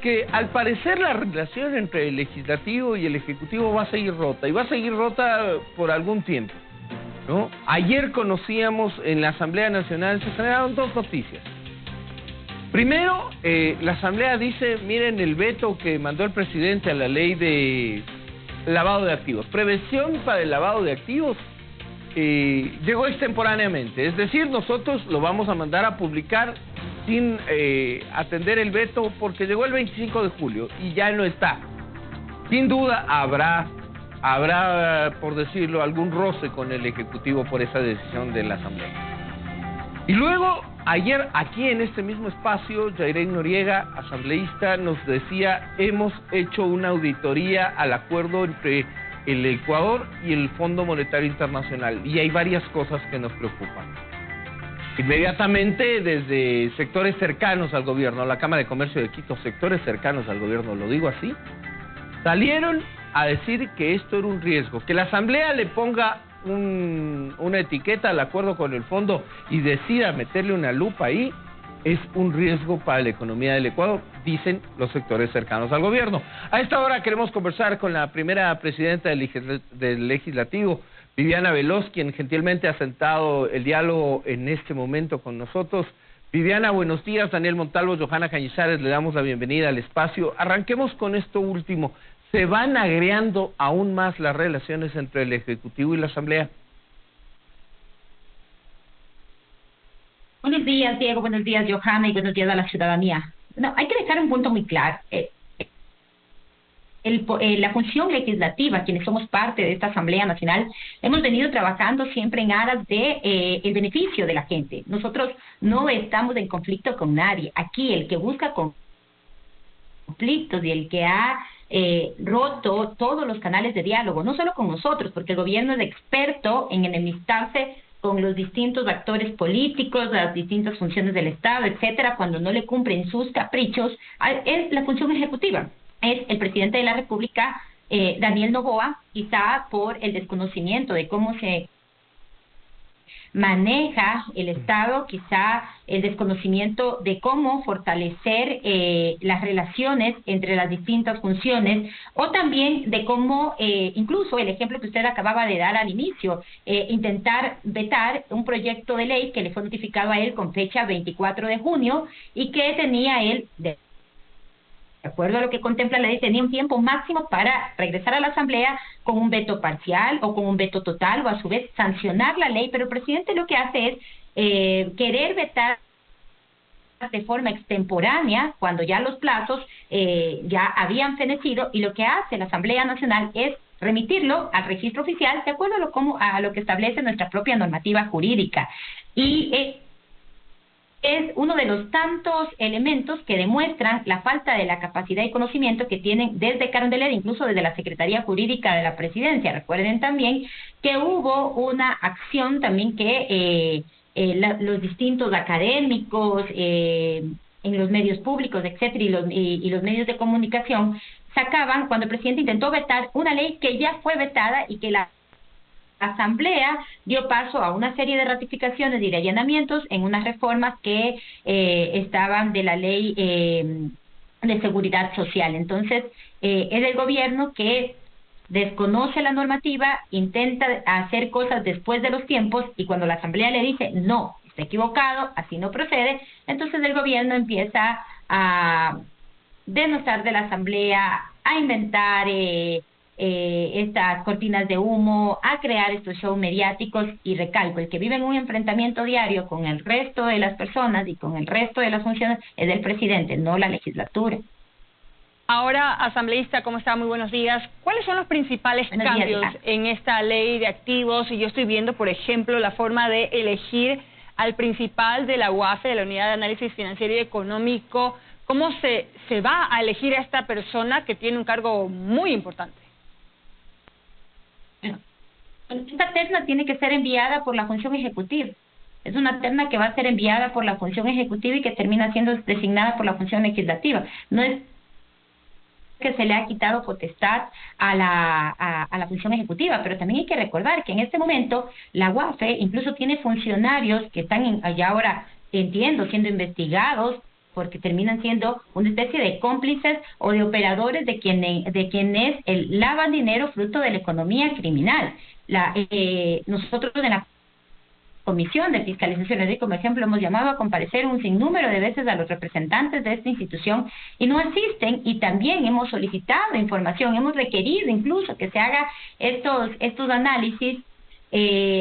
que al parecer la relación entre el legislativo y el ejecutivo va a seguir rota, y va a seguir rota por algún tiempo, ¿no? Ayer conocíamos en la Asamblea Nacional, se generaron dos noticias. Primero, la Asamblea dice, miren el veto que mandó el presidente a la ley de lavado de activos, prevención para el lavado de activos, llegó extemporáneamente, es decir, nosotros lo vamos a mandar a publicar sin atender el veto porque llegó el 25 de julio y ya no está. Sin duda habrá, por decirlo, algún roce con el Ejecutivo por esa decisión de la Asamblea. Y luego, ayer aquí en este mismo espacio, Yairén Noriega, asambleísta, nos decía, hemos hecho una auditoría al acuerdo entre el Ecuador y el Fondo Monetario Internacional y hay varias cosas que nos preocupan. Inmediatamente desde sectores cercanos al gobierno, la Cámara de Comercio de Quito, sectores cercanos al gobierno, lo digo así, salieron a decir que esto era un riesgo, que la Asamblea le ponga una etiqueta al acuerdo con el fondo y decida meterle una lupa ahí, es un riesgo para la economía del Ecuador, dicen los sectores cercanos al gobierno. A esta hora queremos conversar con la primera presidenta del Legislativo, Viviana Veloz, quien gentilmente ha sentado el diálogo en este momento con nosotros. Viviana, buenos días. Daniel Montalvo, Johanna Cañizares, le damos la bienvenida al espacio. Arranquemos con esto último. ¿Se van agriando aún más las relaciones entre el Ejecutivo y la Asamblea? Buenos días, Diego. Buenos días, Johanna, y buenos días a la ciudadanía. No, hay que dejar un punto muy claro. La función legislativa, quienes somos parte de esta Asamblea Nacional, hemos venido trabajando siempre en aras de el beneficio de la gente. Nosotros no estamos en conflicto con nadie. Aquí el que busca conflictos y el que ha roto todos los canales de diálogo, no solo con nosotros, porque el gobierno es experto en enemistarse con los distintos actores políticos, las distintas funciones del Estado, etcétera, cuando no le cumplen sus caprichos, es la función ejecutiva. Es el presidente de la República, Daniel Noboa, quizá por el desconocimiento de cómo se maneja el Estado, quizá el desconocimiento de cómo fortalecer las relaciones entre las distintas funciones, o también de cómo, incluso el ejemplo que usted acababa de dar al inicio, intentar vetar un proyecto de ley que le fue notificado a él con fecha 24 de junio y que tenía él, de acuerdo a lo que contempla la ley, tenía un tiempo máximo para regresar a la Asamblea con un veto parcial o con un veto total, o a su vez sancionar la ley, pero el presidente lo que hace es querer vetar de forma extemporánea cuando ya los plazos ya habían fenecido, y lo que hace la Asamblea Nacional es remitirlo al registro oficial de acuerdo a lo que establece nuestra propia normativa jurídica. Y es uno de los tantos elementos que demuestran la falta de la capacidad y conocimiento que tienen desde Carondelet, incluso desde la Secretaría Jurídica de la Presidencia. Recuerden también que hubo una acción también que los distintos académicos en los medios públicos, etcétera, y los medios de comunicación sacaban cuando el presidente intentó vetar una ley que ya fue vetada y que la Asamblea dio paso a una serie de ratificaciones y de allanamientos en unas reformas que estaban de la ley de seguridad social. Entonces, es el gobierno que desconoce la normativa, intenta hacer cosas después de los tiempos, y cuando la Asamblea le dice no, está equivocado, así no procede, entonces el gobierno empieza a denostar de la Asamblea, a inventar estas cortinas de humo, a crear estos shows mediáticos. Y recalco, el que vive en un enfrentamiento diario con el resto de las personas y con el resto de las funciones es el presidente, no la legislatura. Ahora, asambleísta, ¿cómo está? Muy buenos días. ¿Cuáles son los principales cambios en esta ley de activos? Y yo estoy viendo, por ejemplo, la forma de elegir al principal de la UAFE, de la Unidad de Análisis Financiero y Económico. ¿Cómo se va a elegir a esta persona que tiene un cargo muy importante? Esta terna tiene que ser enviada por la función ejecutiva. Es una terna que va a ser enviada por la función ejecutiva y que termina siendo designada por la función legislativa. No es que se le ha quitado potestad a la función ejecutiva, pero también hay que recordar que en este momento la UAFE incluso tiene funcionarios que están ya ahora, entiendo, siendo investigados porque terminan siendo una especie de cómplices o de operadores de quienes lavan dinero fruto de la economía criminal. Nosotros en la Comisión de Fiscalización, como ejemplo, hemos llamado a comparecer un sinnúmero de veces a los representantes de esta institución y no asisten, y también hemos solicitado información, hemos requerido incluso que se haga estos análisis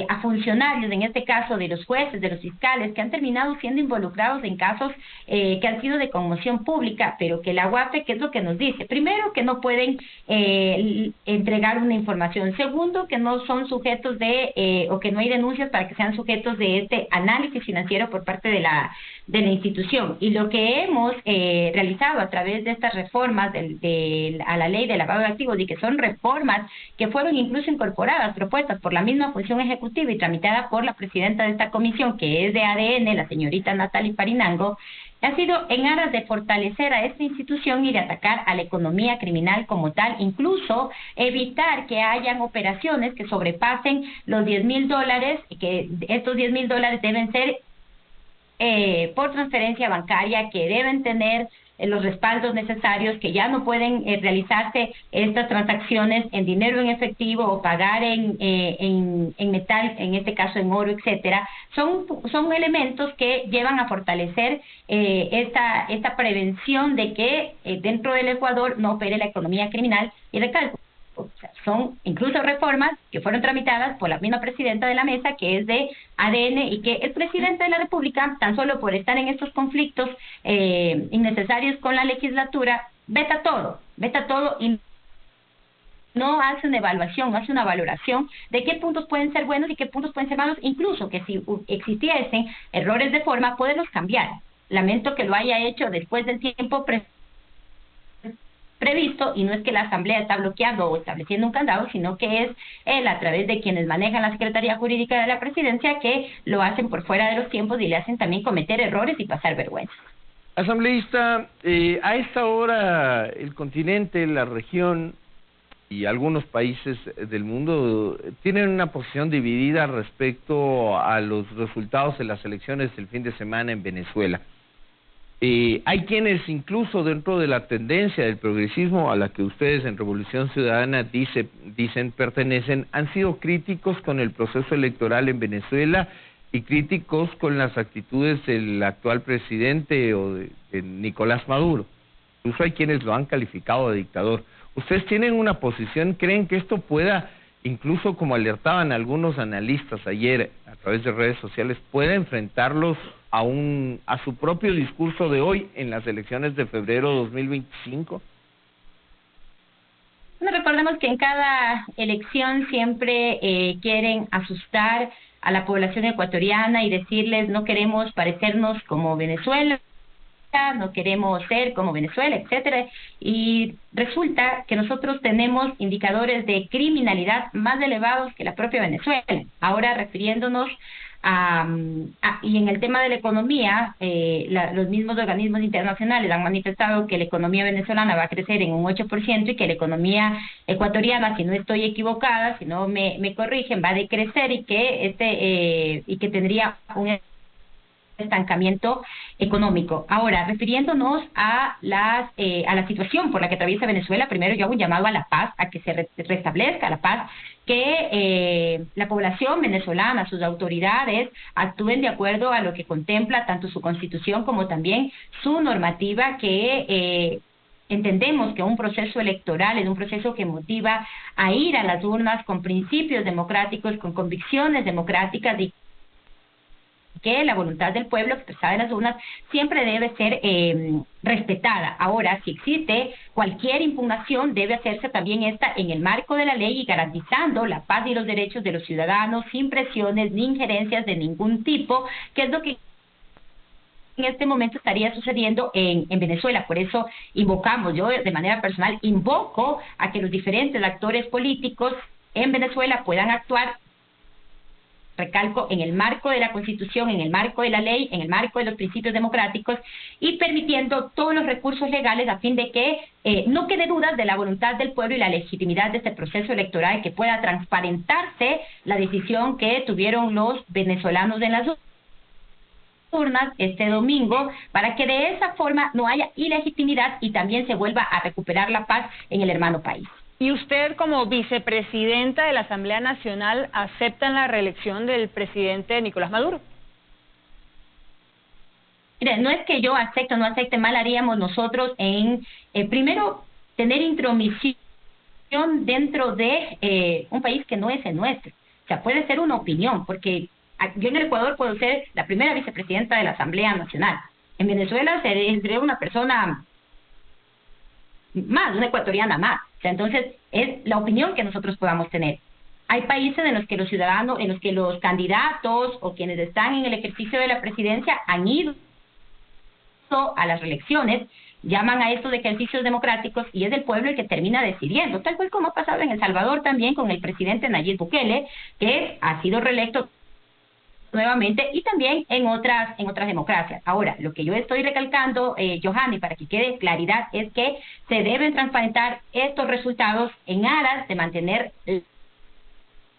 a funcionarios, en este caso de los jueces, de los fiscales, que han terminado siendo involucrados en casos que han sido de conmoción pública, pero que la UAFE, ¿qué es lo que nos dice? Primero, que no pueden entregar una información. Segundo, que no son sujetos o que no hay denuncias para que sean sujetos de este análisis financiero por parte de la institución. Y lo que hemos realizado a través de estas reformas a la ley de lavado de activos, y que son reformas que fueron incluso incorporadas, propuestas por la misma función ejecutiva y tramitada por la presidenta de esta comisión, que es de ADN, la señorita Natalie Farinango, ha sido en aras de fortalecer a esta institución y de atacar a la economía criminal como tal, incluso evitar que hayan operaciones que sobrepasen los $10,000, y que estos $10,000 deben ser por transferencia bancaria, que deben tener los respaldos necesarios, que ya no pueden realizarse estas transacciones en dinero en efectivo o pagar en metal, en este caso en oro, etcétera. Son elementos que llevan a fortalecer esta prevención de que dentro del Ecuador no opere la economía criminal. Y recalco, o sea, son incluso reformas que fueron tramitadas por la misma presidenta de la mesa, que es de ADN, y que el presidente de la República, tan solo por estar en estos conflictos innecesarios con la legislatura, veta todo y no hace una evaluación, no hace una valoración de qué puntos pueden ser buenos y qué puntos pueden ser malos, incluso que si existiesen errores de forma, poderlos cambiar. Lamento que lo haya hecho después del tiempo previsto, y no es que la Asamblea está bloqueando o estableciendo un candado, sino que es él, a través de quienes manejan la Secretaría Jurídica de la Presidencia, que lo hacen por fuera de los tiempos y le hacen también cometer errores y pasar vergüenza. Asambleísta, a esta hora el continente, la región y algunos países del mundo tienen una posición dividida respecto a los resultados de las elecciones del fin de semana en Venezuela. Hay quienes incluso dentro de la tendencia del progresismo a la que ustedes en Revolución Ciudadana dicen pertenecen, han sido críticos con el proceso electoral en Venezuela y críticos con las actitudes del actual presidente o de Nicolás Maduro. Incluso hay quienes lo han calificado de dictador. ¿Ustedes tienen una posición? ¿Creen que esto pueda, incluso como alertaban algunos analistas ayer a través de redes sociales, pueda enfrentarlos a su propio discurso de hoy en las elecciones de febrero de 2025? Bueno, recordemos que en cada elección siempre quieren asustar a la población ecuatoriana y decirles: no queremos parecernos como Venezuela, no queremos ser como Venezuela, etcétera. Y resulta que nosotros tenemos indicadores de criminalidad más elevados que la propia Venezuela. Ahora, refiriéndonos y en el tema de la economía, los mismos organismos internacionales han manifestado que la economía venezolana va a crecer en un 8% y que la economía ecuatoriana, si no estoy equivocada, si no me corrigen, va a decrecer, y que tendría un estancamiento económico. Ahora, refiriéndonos a la situación por la que atraviesa Venezuela, primero yo hago un llamado a la paz, a que se restablezca la paz, que la población venezolana, sus autoridades, actúen de acuerdo a lo que contempla tanto su Constitución como también su normativa, que entendemos que un proceso electoral es un proceso que motiva a ir a las urnas con principios democráticos, con convicciones democráticas, y que la voluntad del pueblo expresada en las urnas siempre debe ser respetada. Ahora, si existe cualquier impugnación, debe hacerse también esta en el marco de la ley y garantizando la paz y los derechos de los ciudadanos, sin presiones ni injerencias de ningún tipo, que es lo que en este momento estaría sucediendo en Venezuela. Por eso invocamos, yo de manera personal invoco a que los diferentes actores políticos en Venezuela puedan actuar, recalco, en el marco de la Constitución, en el marco de la ley, en el marco de los principios democráticos, y permitiendo todos los recursos legales a fin de que no quede dudas de la voluntad del pueblo y la legitimidad de este proceso electoral, que pueda transparentarse la decisión que tuvieron los venezolanos en las urnas este domingo para que de esa forma no haya ilegitimidad y también se vuelva a recuperar la paz en el hermano país. ¿Y usted, como vicepresidenta de la Asamblea Nacional, acepta la reelección del presidente Nicolás Maduro? Mire, no es que yo acepte o no acepte, mal haríamos nosotros en, primero, tener intromisión dentro de un país que no es el nuestro. O sea, puede ser una opinión, porque yo en el Ecuador puedo ser la primera vicepresidenta de la Asamblea Nacional. En Venezuela seré una persona más, una ecuatoriana más. O sea, entonces, es la opinión que nosotros podamos tener. Hay países en los que los ciudadanos, en los que los candidatos o quienes están en el ejercicio de la presidencia han ido a las reelecciones, llaman a estos ejercicios democráticos y es el pueblo el que termina decidiendo, tal cual como ha pasado en El Salvador también con el presidente Nayib Bukele, que ha sido reelecto nuevamente, y también en otras democracias. Ahora, lo que yo estoy recalcando, Johanny, para que quede claridad, es que se deben transparentar estos resultados en aras de mantener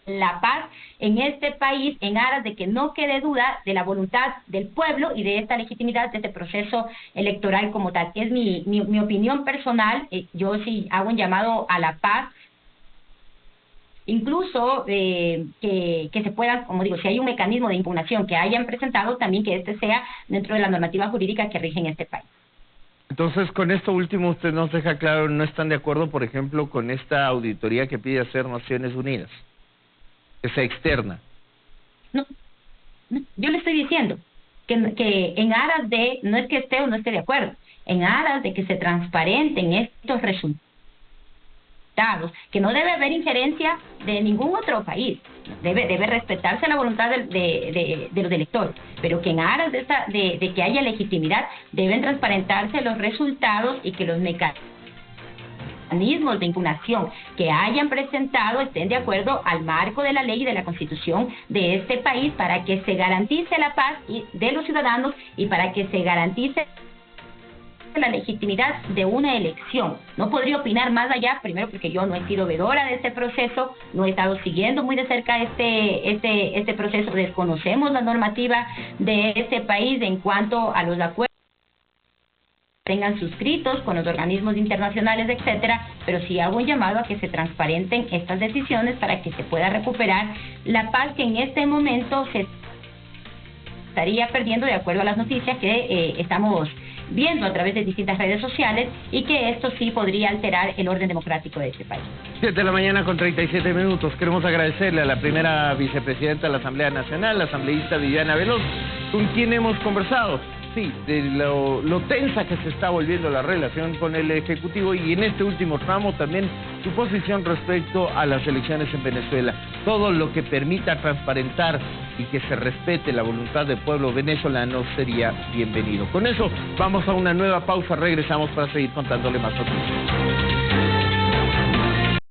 la paz en este país, en aras de que no quede duda de la voluntad del pueblo y de esta legitimidad de este proceso electoral como tal. Es mi opinión personal. Yo sí hago un llamado a la paz, incluso que se pueda, como digo, si hay un mecanismo de impugnación que hayan presentado, también que este sea dentro de la normativa jurídica que rige en este país. Entonces, con esto último, usted nos deja claro, no están de acuerdo, por ejemplo, con esta auditoría que pide hacer Naciones Unidas, que sea externa. No, yo le estoy diciendo que en aras de, no es que esté o no esté de acuerdo, en aras de que se transparenten estos resultados, que no debe haber injerencia de ningún otro país, debe respetarse la voluntad de los electores, pero que en aras de que haya legitimidad deben transparentarse los resultados y que los mecanismos de impugnación que hayan presentado estén de acuerdo al marco de la ley y de la Constitución de este país, para que se garantice la paz de los ciudadanos y para que se garantice la legitimidad de una elección. No podría opinar más allá, primero porque yo no he sido vedora de este proceso, no he estado siguiendo muy de cerca este proceso, desconocemos la normativa de este país en cuanto a los acuerdos tengan suscritos con los organismos internacionales, etcétera, pero sí hago un llamado a que se transparenten estas decisiones para que se pueda recuperar la paz que en este momento se estaría perdiendo, de acuerdo a las noticias que estamos viendo a través de distintas redes sociales, y que esto sí podría alterar el orden democrático de este país. 7 de la mañana con 37 minutos. Queremos agradecerle a la primera vicepresidenta de la Asamblea Nacional, la asambleísta Viviana Veloz, con quien hemos conversado, sí, de lo tensa que se está volviendo la relación con el Ejecutivo, y en este último tramo también su posición respecto a las elecciones en Venezuela. Todo lo que permita transparentar y que se respete la voluntad del pueblo venezolano sería bienvenido. Con eso vamos a una nueva pausa, regresamos para seguir contándole más noticias.